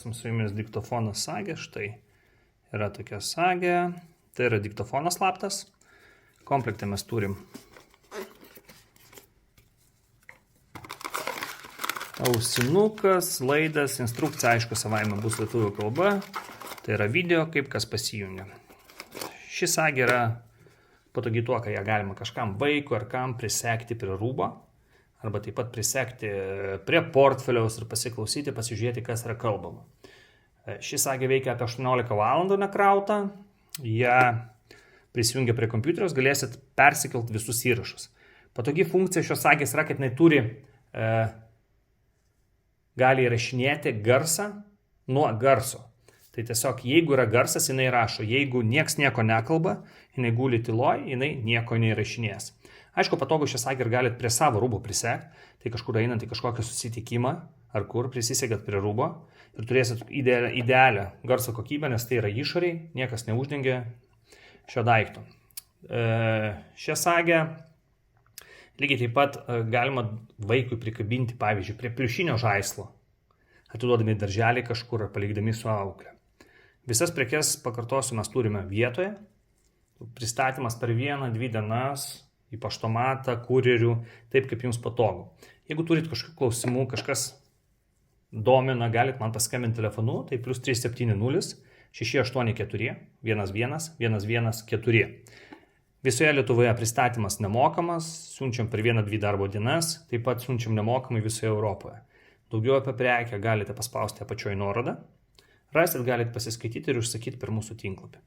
Esam su jumis diktofonas sagė, štai yra tokia sagė, tai yra diktofonas slaptas. Komplekte mes turim ausinukas, laidas, instrukcija, aišku, savaime bus lietuvių kalba, tai yra video, kaip kas pasijungia. Ši sagė yra patogi tuo, kad ją galima kažkam vaikui ar kam prisekti prie rūbo, arba taip pat prisekti prie portfeliaus ir pasiklausyti, pasižiūrėti, kas yra kalbama. Ši sagė veikia apie 18 valandų nekrauta, ją prisijungę prie kompiuteriaus galėsit persikelti visus įrašus. Patogi funkcija šios sagės yra, kad jinai turi, gali įrašinėti garsą nuo garso. Tai tiesiog, jeigu yra garsas, jinai rašo, jeigu nieks nieko nekalba, jinai guli tyloj, jinai nieko neįrašinės. Aišku, patogu šią sagę ir galit prie savo rūbo prisekti, tai kažkur einant į kažkokią susitikimą, ar kur prisisegėt prie rūbo ir turėsit idealią garso kokybę, nes tai yra išoriai, niekas neuždengia šio daikto. Šią sagę lygiai taip pat galima vaikui prikabinti, pavyzdžiui, prie pliušinio žaislo, atiduodami darželį kažkur ar palikdami su aukle. Visas prekes, pakartosiu, mes turime vietoje. Pristatymas per 1-2 dienas į paštomatą, kurjerių, taip kaip jums patogu. Jeigu turit kažkokių klausimų, kažkas domina, galit man paskambinti telefonu, tai +370 684 11 114. Visoje Lietuvoje pristatymas nemokamas, siunčiam per 1-2 darbo dienas, taip pat siunčiam nemokamai visoje Europoje. Daugiau apie prekę galite paspausti apačioje nuorodą. Rasit galite pasiskaityti ir užsakyti per mūsų tinklapį.